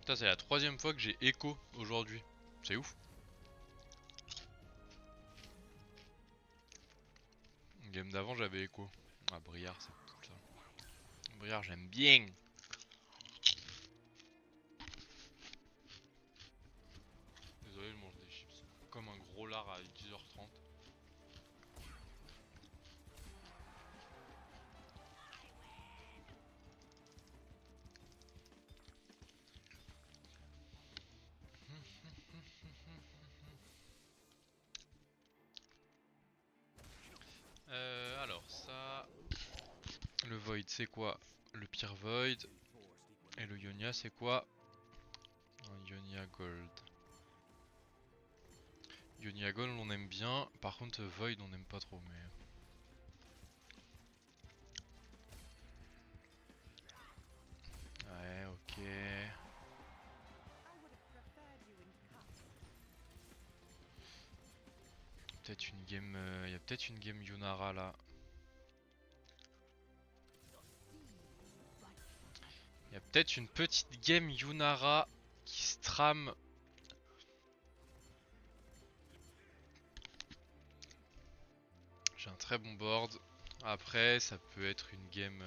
Putain, c'est la troisième fois que j'ai écho aujourd'hui. C'est ouf. Game d'avant, j'avais écho. Ah, Briard, c'est tout ça. Briard, j'aime bien. Désolé, je mange des chips. Comme un gros lard à 10h30. Alors ça... Le Void, c'est quoi? Le pire Void. Et le Ionia, c'est quoi? Un Ionia Gold. Ionia Gold, on aime bien. Par contre, Void, on n'aime pas trop, mais... Ouais, ok. Peut-être une game... y a peut-être une game Yunara là. Y a peut-être une petite game Yunara qui se trame. J'ai un très bon board. Après, ça peut être une game...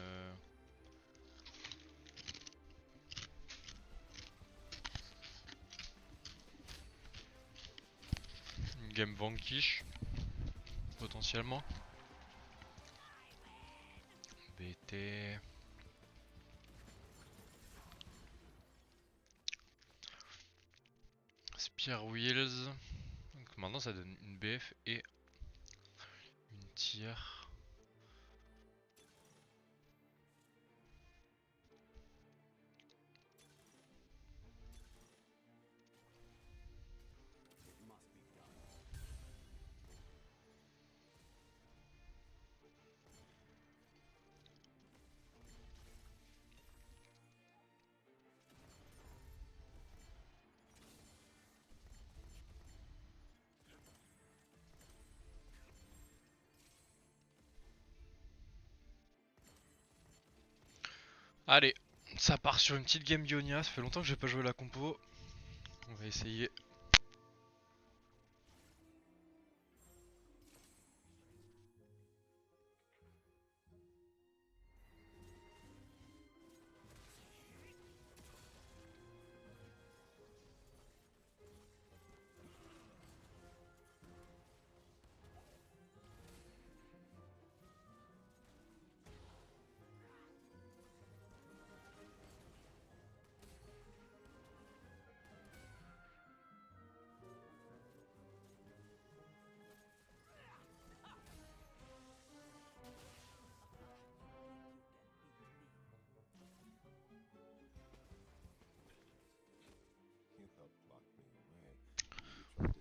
une game Vanquish. Potentiellement. BT... Spear Wheels. Donc maintenant ça donne une BF et une tire. Allez, ça part sur une petite game Ionia. Ça fait longtemps que j'ai pas joué la compo. On va essayer.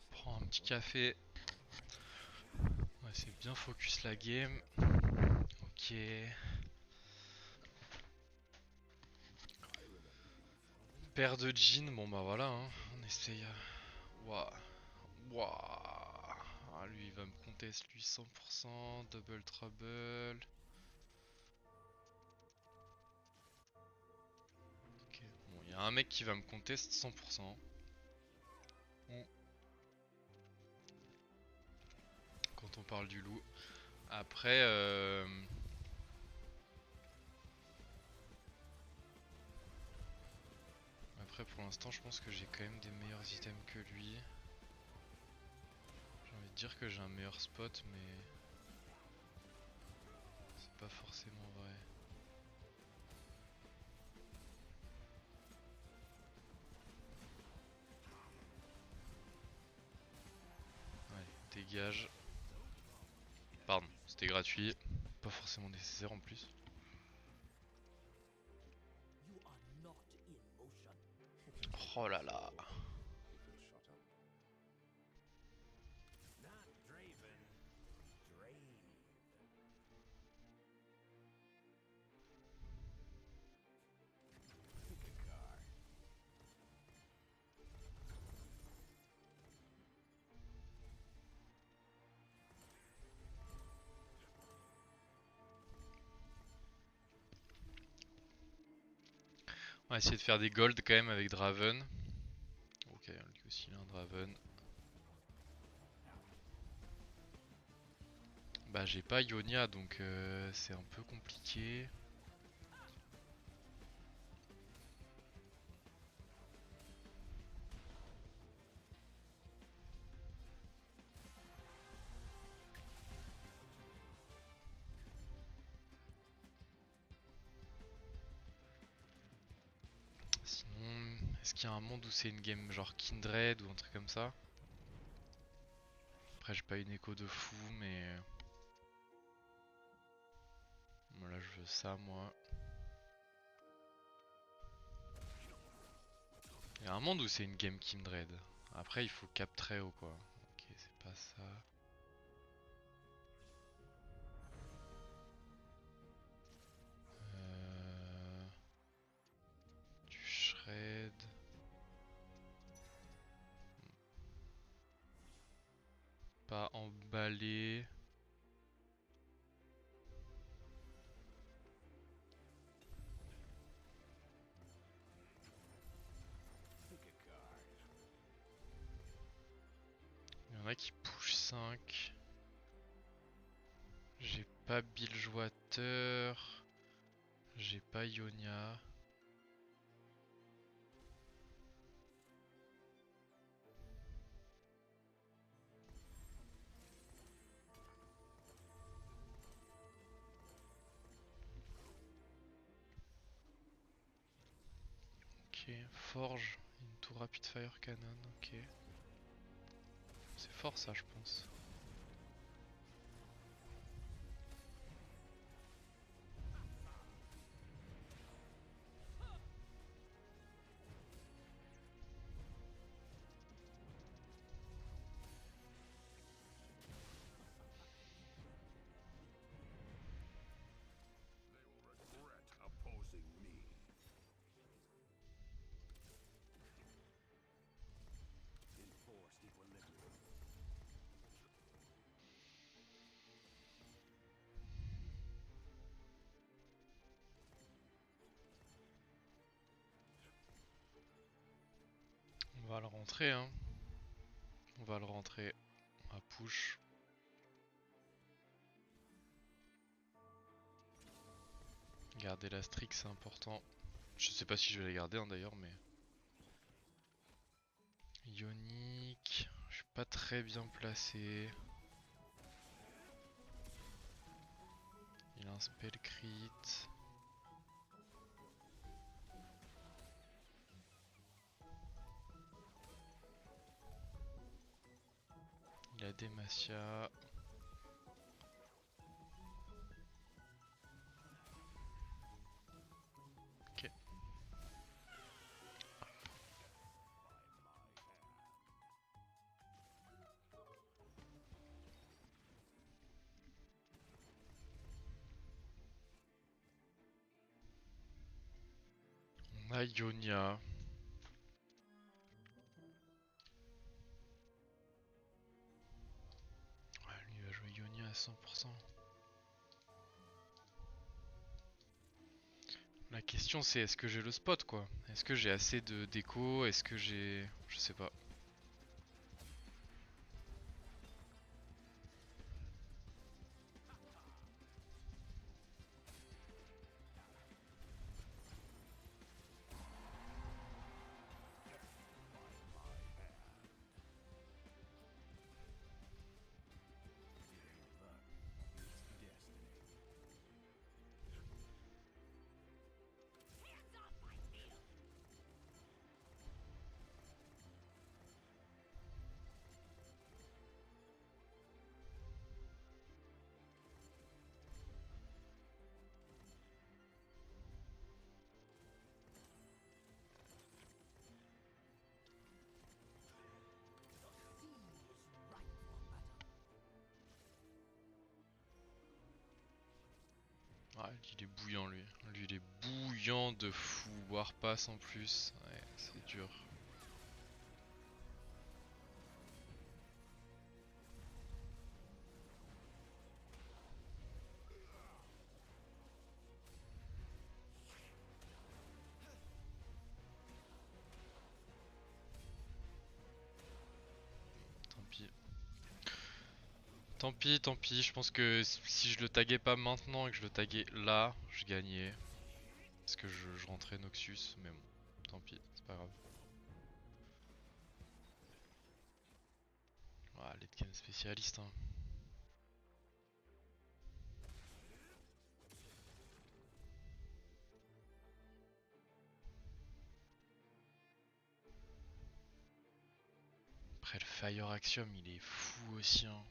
Prends un petit café. Ouais, c'est bien focus la game. Ok. Paire de jeans, bon bah voilà, hein. On essaye. Waouh. Waouh. Ah, lui il va me contest lui 100%. Double trouble. Ok. Bon, il y a un mec qui va me contest 100%. Bon. Quand on parle du loup. Après, après pour l'instant je pense que j'ai quand même des meilleurs items que lui. J'ai envie de dire que j'ai un meilleur spot mais c'est pas forcément vrai. Allez, dégage. Pardon, c'était gratuit. Pas forcément nécessaire en plus. Oh là là. On va essayer de faire des gold quand même avec Draven. Ok, lui aussi il a un Draven. Bah j'ai pas Ionia donc c'est un peu compliqué. Sinon, est-ce qu'il y a un monde où c'est une game genre Kindred ou un truc comme ça? Après j'ai pas une écho de fou mais... Voilà, je veux ça moi. Il y a un monde où c'est une game Kindred. Après il faut cap très haut quoi. Ok, c'est pas ça. Du shred. Pas emballé. Il y en a qui push 5. J'ai pas Bilgewater. J'ai pas Ionia. Ok, Forge, into Rapid Fire Cannon, ok. C'est fort ça je pense. On va le rentrer hein. On va le rentrer à push. Garder la streak c'est important. Je sais pas si je vais la garder hein, d'ailleurs mais... Ionique, je suis pas très bien placé. Il a un spell crit. Il a Demacia. Ok. On a Ionia. Ouais, lui il va jouer Ionia à 100%. La question c'est est-ce que j'ai le spot quoi? Est-ce que j'ai assez de déco? Est-ce que j'ai... Je sais pas. Ah, il est bouillant lui. Lui il est bouillant de fou. Warpass en plus. Ouais, c'est dur. Tant pis, je pense que si je le taguais pas maintenant et que je le taguais là, je gagnais. Parce que je rentrais Noxus, mais bon, tant pis, c'est pas grave. Ah, late game spécialiste, hein. Après le Fire Axiom, il est fou aussi, hein.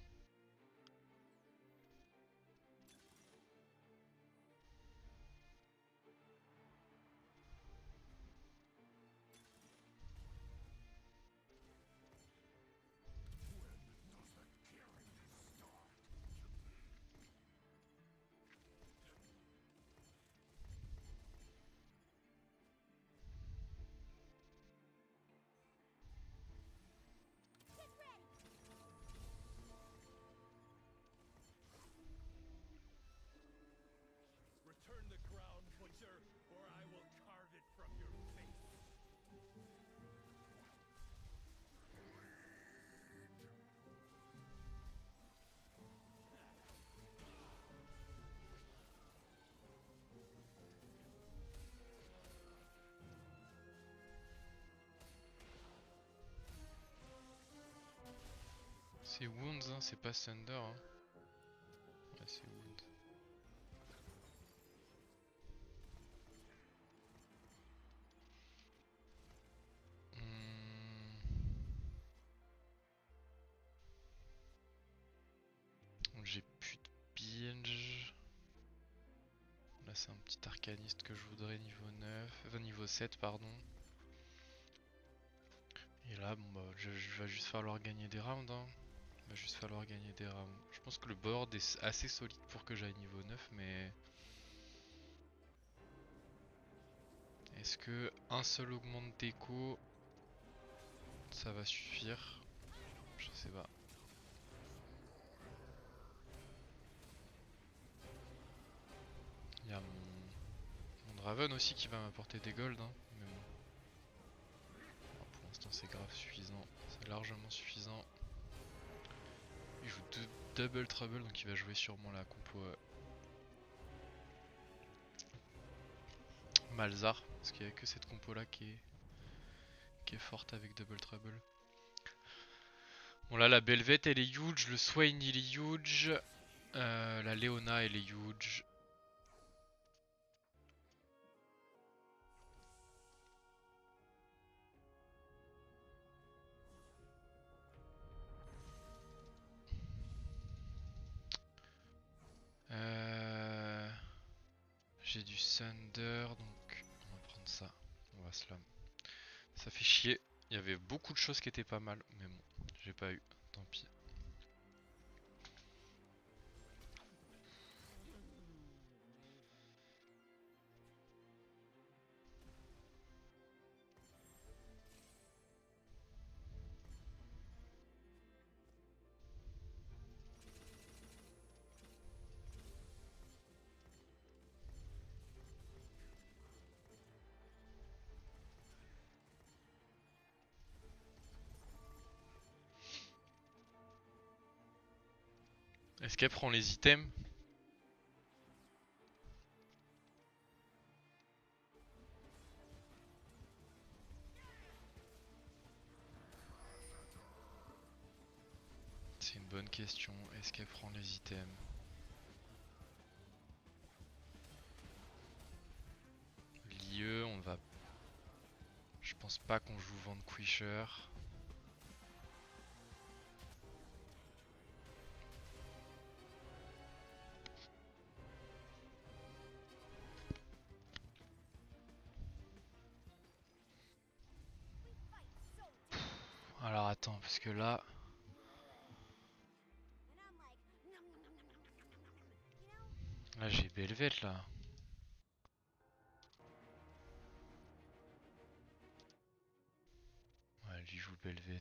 C'est Wounds, hein, c'est pas Thunder, hein. Ouais, c'est Wounds. J'ai plus de binge. Là c'est un petit arcaniste que je voudrais niveau 9, enfin niveau 7 pardon. Et là bon bah je va juste falloir gagner des rounds, hein. Va juste falloir gagner des rounds. Je pense que le board est assez solide pour que j'aille niveau 9, mais est-ce que un seul augmente d'écho ça va suffire? Je sais pas. Il y a mon Draven aussi qui va m'apporter des golds, hein. Mais bon. Alors, pour l'instant c'est grave suffisant, c'est largement suffisant. Il joue double trouble donc il va jouer sûrement la compo Malzar, parce qu'il n'y a que cette compo là qui est forte avec double trouble. Bon là la Belvet elle est huge, le Swain il est huge, la Leona elle est huge. J'ai du Thunder donc on va prendre ça, on va slam. Ça fait chier, il y avait beaucoup de choses qui étaient pas mal, mais bon, j'ai pas eu, tant pis. Est-ce qu'elle prend les items? C'est une bonne question, est-ce qu'elle prend les items? L'IE, on va... Je pense pas qu'on joue Vanquisher. Alors attends, parce que là... Là j'ai Belvet là. Ouais, lui joue Belvet.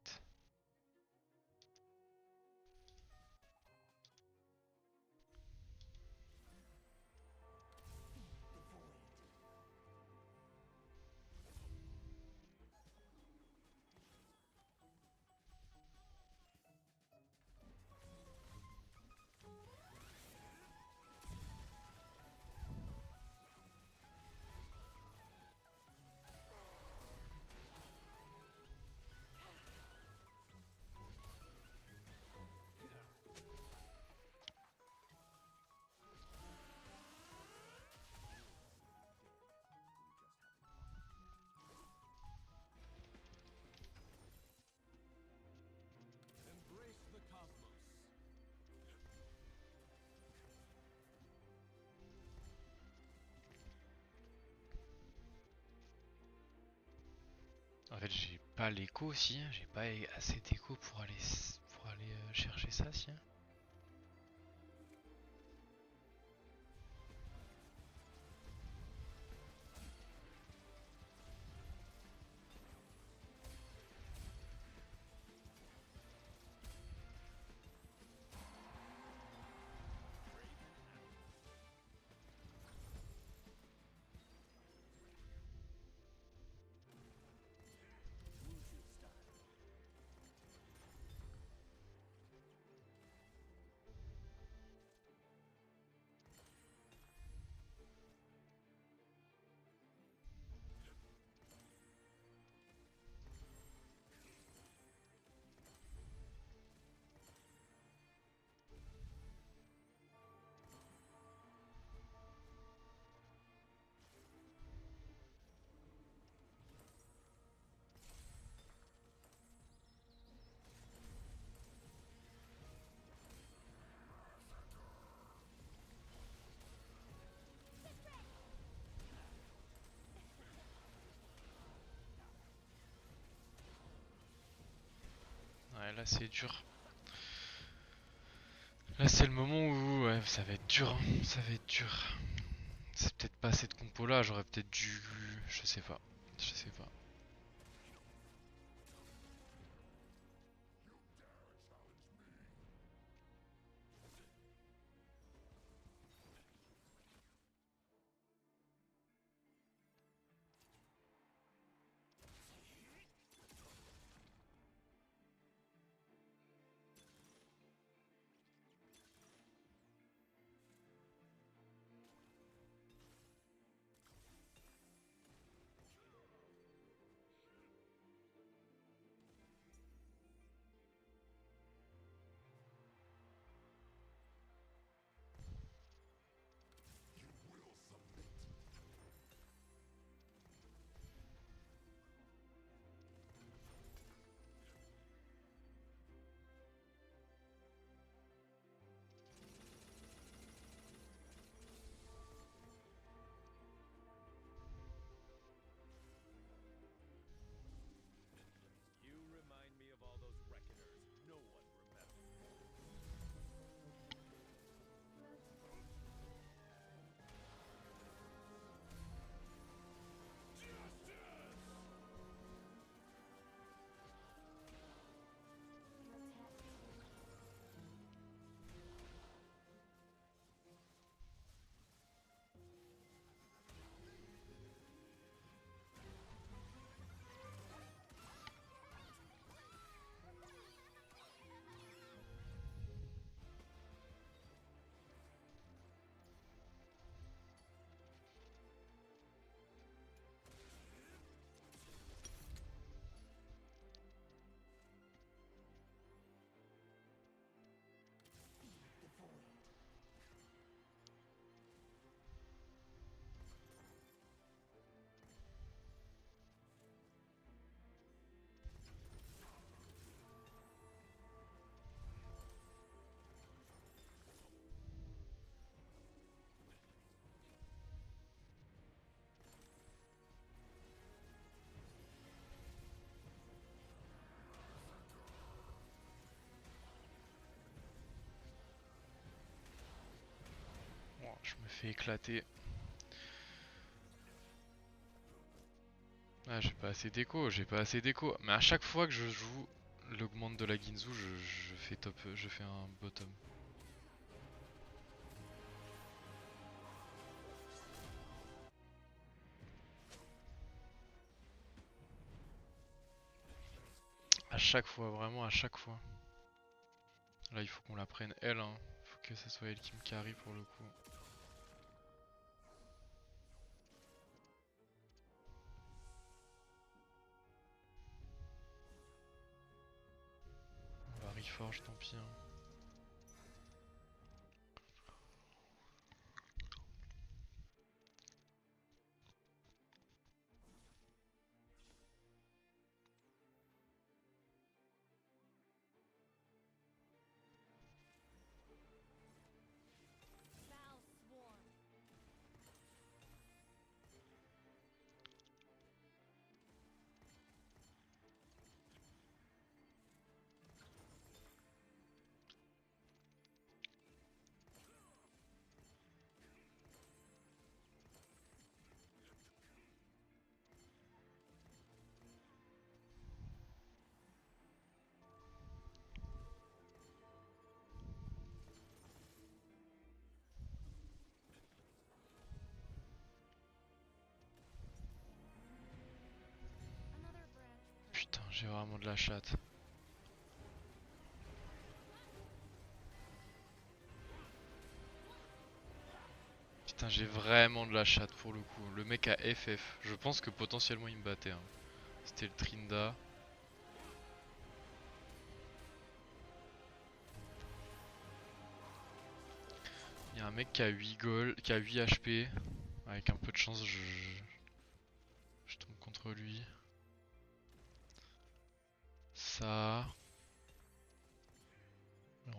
En fait, j'ai pas l'écho aussi, hein. J'ai pas assez d'écho pour aller chercher ça, si. Hein. Ouais, là c'est dur. Là c'est le moment où ouais, ça va être dur, hein. Ça va être dur. C'est peut-être pas assez de compo là, j'aurais peut-être dû... Je sais pas. Je sais pas. Bon, je me fais éclater. Ah, j'ai pas assez d'écho, j'ai pas assez d'écho. Mais à chaque fois que je joue l'augmente de la Ginzu, je fais top, je fais un bottom. À chaque fois, vraiment à chaque fois. Là, il faut qu'on la prenne elle, hein. Faut que ça soit elle qui me carry pour le coup. On va reforge, tant pis. Hein. J'ai vraiment de la chatte. Putain, j'ai vraiment de la chatte pour le coup. Le mec a FF. Je pense que potentiellement il me battait. Hein. C'était le Trinda. Il y a un mec qui a 8 gold, qui a 8 HP. Avec un peu de chance, je tombe contre lui. Ça. On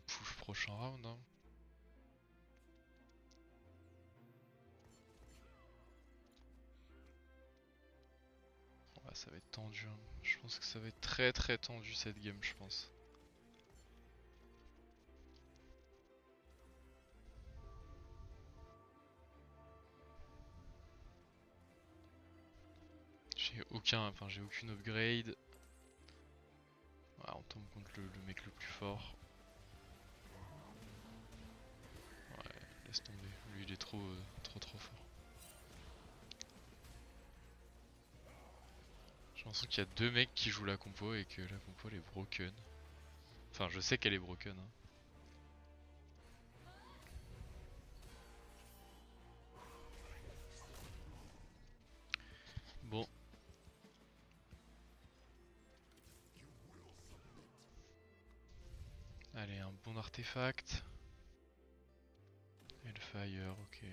push prochain round. Hein. Ouais, ça va être tendu. Hein. Je pense que ça va être très très tendu cette game, je pense. J'ai aucune upgrade. Ouais, on tombe contre le mec le plus fort. Ouais, laisse tomber. Lui, il est trop fort. J'ai l'impression qu'il y a deux mecs qui jouent la compo et que la compo elle est broken. Enfin, je sais qu'elle est broken. Hein. Bon. Allez, un bon artefact. Hellfire, ok.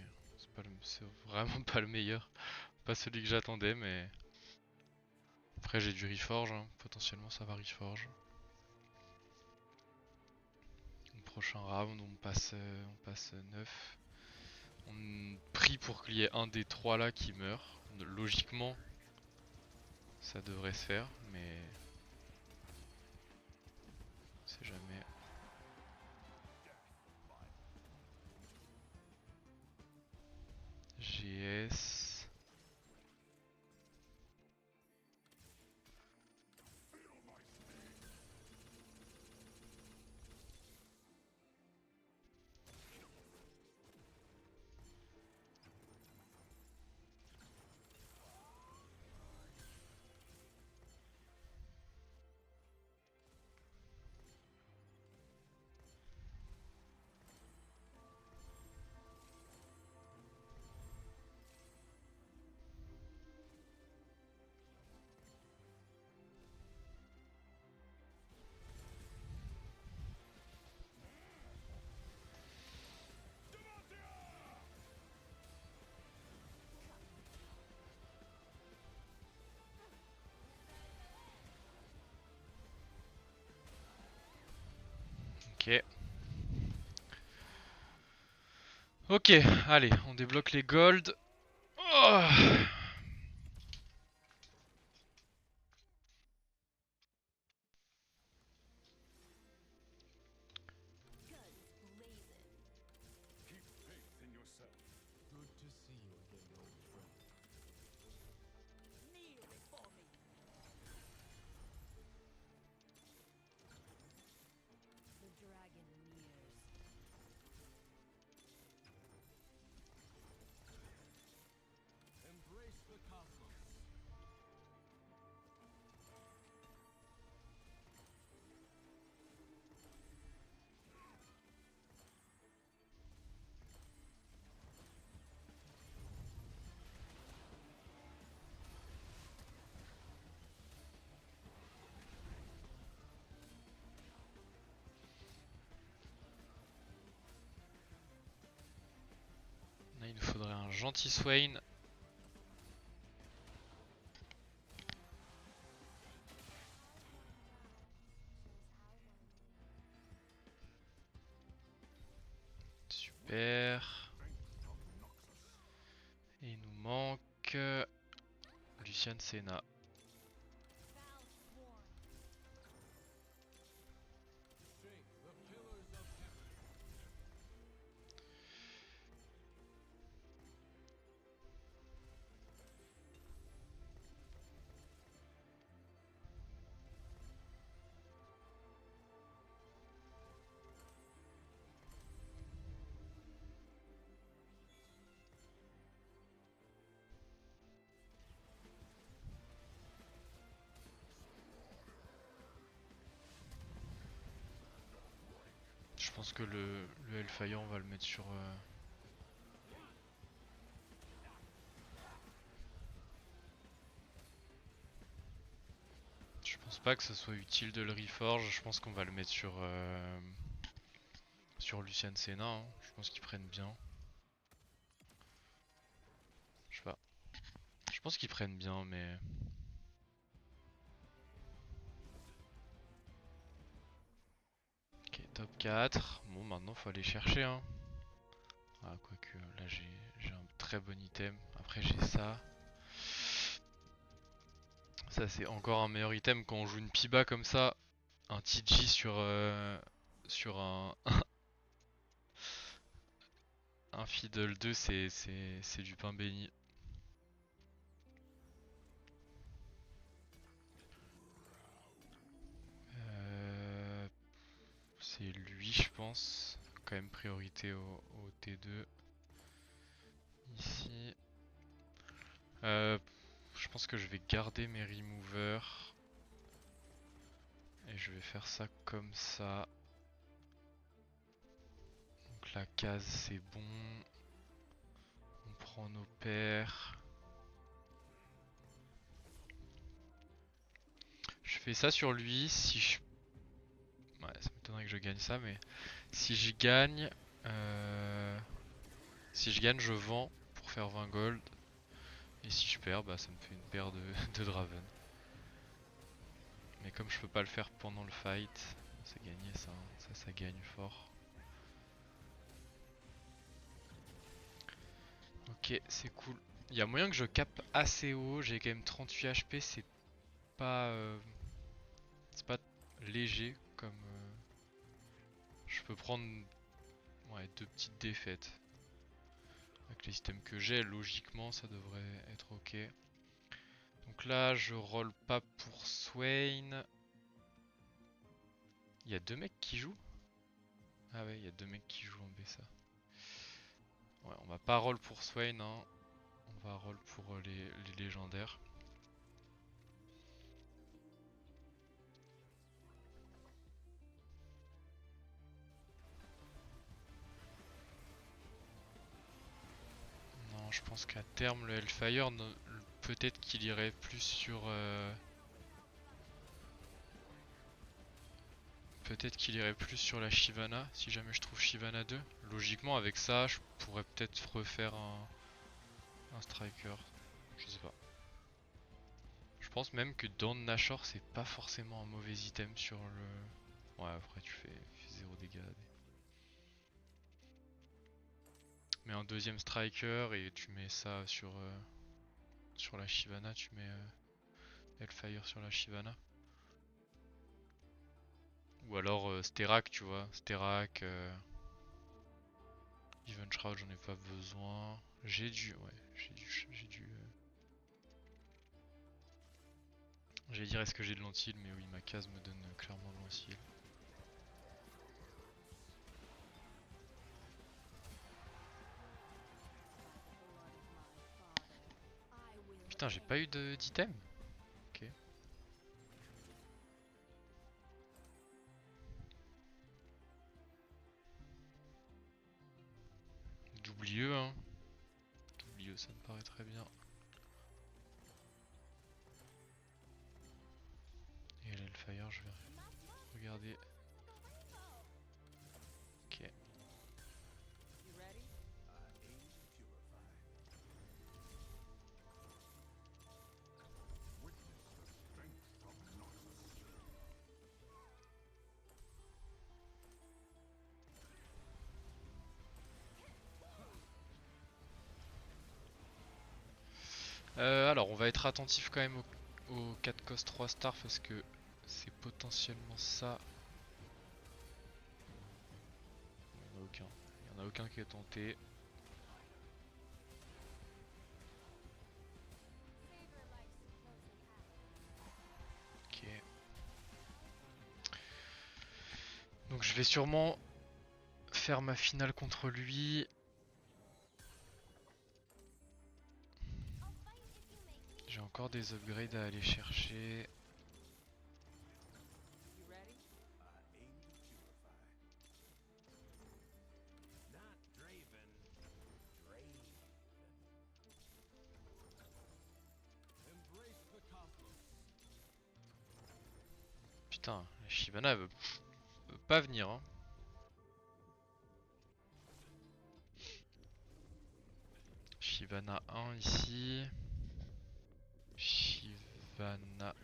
C'est vraiment pas le meilleur. Pas celui que j'attendais, mais... Après j'ai du Reforge, hein. Potentiellement ça va Reforge. Prochain round, on passe 9. On prie pour qu'il y ait un des trois là qui meurt. Logiquement, ça devrait se faire, mais... On sait jamais. GS... Ok. Ok, allez, on débloque les gold. Oh, là, il nous faudrait un gentil Swain. Super. Et il nous manque... Lucian Senna. Je pense que le Hellfire, on va le mettre sur... Je pense pas que ce soit utile de le reforge, je pense qu'on va le mettre sur Lucian Senna, hein. Je pense qu'ils prennent bien. Je sais pas. Je pense qu'ils prennent bien, mais... Ok, top 4. Bon, maintenant faut aller chercher, hein. Ah, quoique, là j'ai un très bon item. Après j'ai ça. Ça c'est encore un meilleur item quand on joue une Piba comme ça. Un TG sur un Fiddle 2, c'est du pain béni. C'est lui, je pense. Quand même priorité au T2. Ici. Je pense que je vais garder mes removers. Et je vais faire ça comme ça. Donc la case c'est bon. On prend nos paires. Je fais ça sur lui. Si je... Ouais, ça m'étonnerait que je gagne ça, mais si j'y gagne... Si je gagne, je vends pour faire 20 gold. Et si je perds, bah ça me fait une paire de Draven. Mais comme je peux pas le faire pendant le fight, c'est gagné ça, hein. Ça gagne fort. Ok, c'est cool. Il y a moyen que je capte assez haut, j'ai quand même 38 HP, c'est pas léger comme je peux prendre ouais, deux petites défaites. Avec les systèmes que j'ai, logiquement ça devrait être ok. Donc là je roll pas pour Swain. Il y a deux mecs qui jouent? Ah ouais, il y a deux mecs qui jouent en BSA. Ouais, on va pas roll pour Swain, hein. On va roll pour les légendaires. Non, je pense qu'à terme, le Hellfire, peut-être qu'il irait plus sur... Peut-être qu'il irait plus sur la Shyvana, si jamais je trouve Shyvana 2. Logiquement, avec ça, je pourrais peut-être refaire un striker. Je sais pas. Je pense même que dans Nashor, c'est pas forcément un mauvais item sur le... Ouais, après tu fais 0 dégâts. Mais un deuxième striker et tu mets ça sur la Shyvana, tu mets Hellfire sur la Shyvana. Ou alors Sterak, tu vois. Sterak, Even Shroud, j'en ai pas besoin. J'ai du... Ouais, j'ai du... J'allais dire est-ce que j'ai de l'antil, mais oui, ma case me donne clairement de l'antil. Putain, j'ai pas eu d'item. Ok. D'oublieux, hein. D'oublieux, ça me paraît très bien. Et l'Hellfire, je vais regarder. Ok. Alors, on va être attentif quand même au 4 cost 3 stars parce que c'est potentiellement ça. Il n'y en a aucun. Il y en a aucun qui est tenté. Ok. Donc je vais sûrement faire ma finale contre lui. J'ai encore des upgrades à aller chercher. Putain, la Shyvana elle veut pas venir hein. Shyvana 1 ici. Shyvana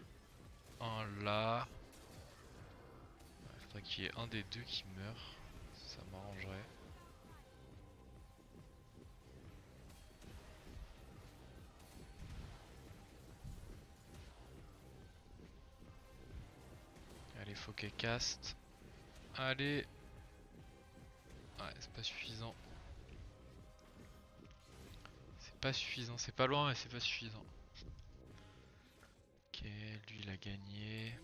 1 là. Il faudrait qu'il y ait un des deux qui meurt. Ça m'arrangerait. Allez, faut qu'elle caste. Allez. Ouais, c'est pas suffisant. C'est pas suffisant, c'est pas loin mais c'est pas suffisant. Ok, lui il a gagné.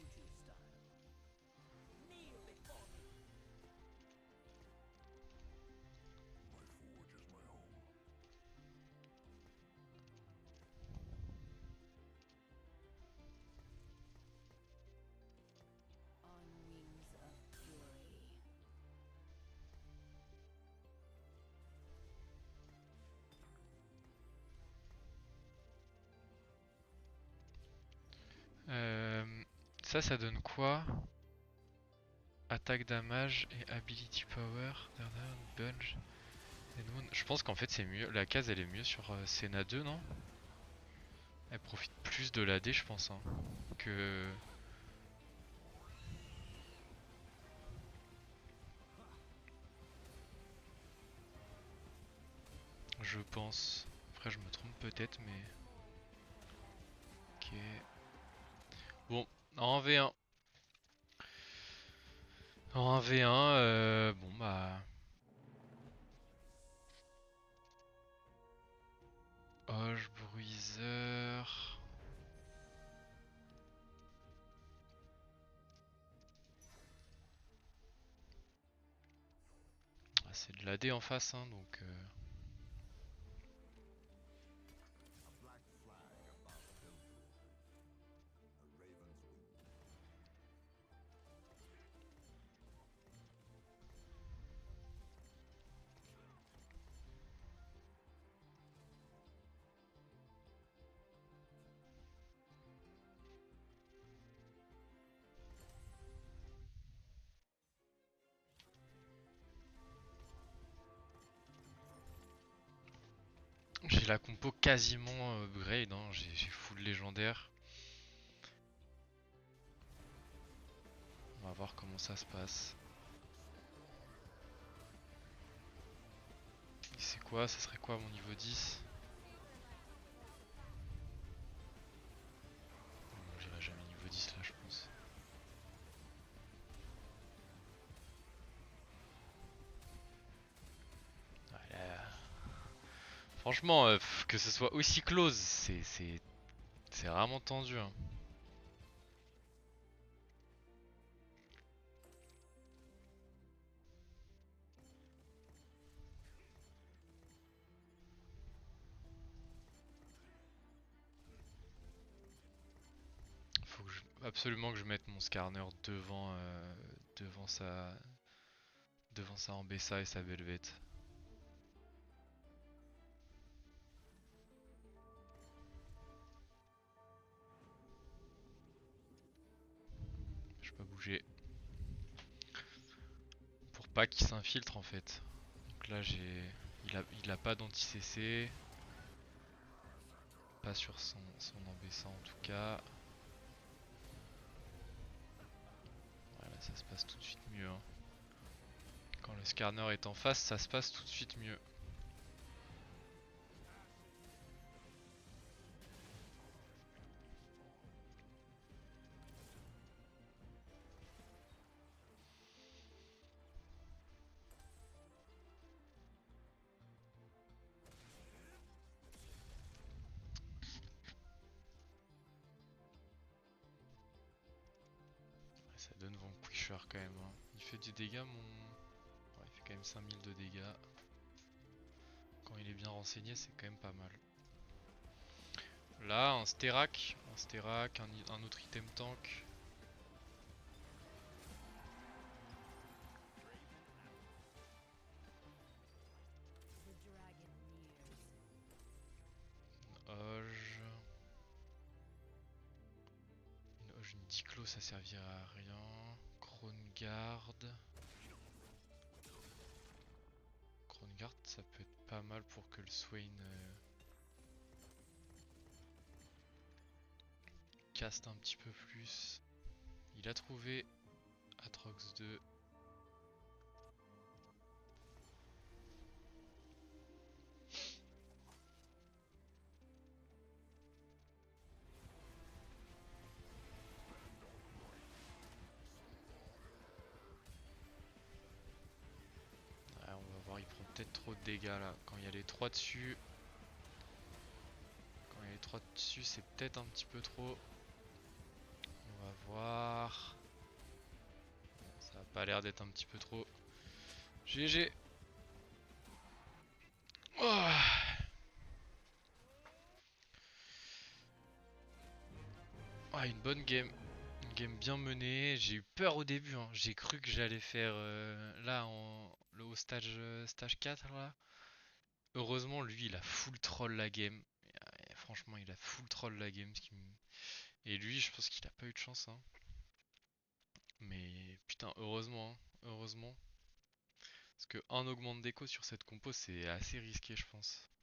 Ça donne quoi? Attaque damage et ability power. Bunch. Je pense qu'en fait c'est mieux. La case elle est mieux sur Senna 2, non? Elle profite plus de l'AD, je pense, hein, que. Je pense. Après, je me trompe peut-être, mais. Ok. Bon, en 1v1. En 1v1, bon bah. Hoche, bruiseur. Ah, c'est de l'AD en face, hein, donc. J'ai la compo quasiment upgrade, hein, j'ai full légendaire. On va voir comment ça se passe. C'est quoi? Ça serait quoi mon niveau 10? J'irai jamais niveau 10 là, je pense. Ouais, là, franchement, que ce soit aussi close, c'est vraiment tendu. Hein. Faut que absolument que je mette mon Skarner devant sa Ambessa et sa Velvet. Je peux pas bouger. Pour pas qu'il s'infiltre en fait. Donc là il a pas d'anti-CC. Pas sur son Ambessa en tout cas. Voilà, ça se passe tout de suite mieux. Hein. Quand le Skarner est en face, ça se passe tout de suite mieux. Ça donne Vanquisher quand même. Hein. Il fait du dégât mon... Ouais, il fait quand même 5000 de dégâts. Quand il est bien renseigné, c'est quand même pas mal. Là, un Sterak, un autre item tank. Une Hoge. Une Hoge, une Diclo ça servira à rien. Kroneguard. Kroneguard ça peut être pas mal pour que le Swain caste un petit peu plus. Il a trouvé Atrox 2. Ah, on va voir, il prend peut-être trop de dégâts là. Quand il y a les 3 dessus. Quand il y a les 3 dessus, c'est peut-être un petit peu trop. On va voir. Bon, ça a pas l'air d'être un petit peu trop. GG. Oh, ah, une bonne game. Une game bien menée. J'ai eu peur au début, hein. J'ai cru que j'allais faire là au stage 4 là. Heureusement, lui, il a full troll la game. Et franchement, il a full troll la game. Et lui, je pense qu'il a pas eu de chance, hein. Mais putain, heureusement, hein. Heureusement. Parce que un augmente d'écho sur cette compo, c'est assez risqué, je pense.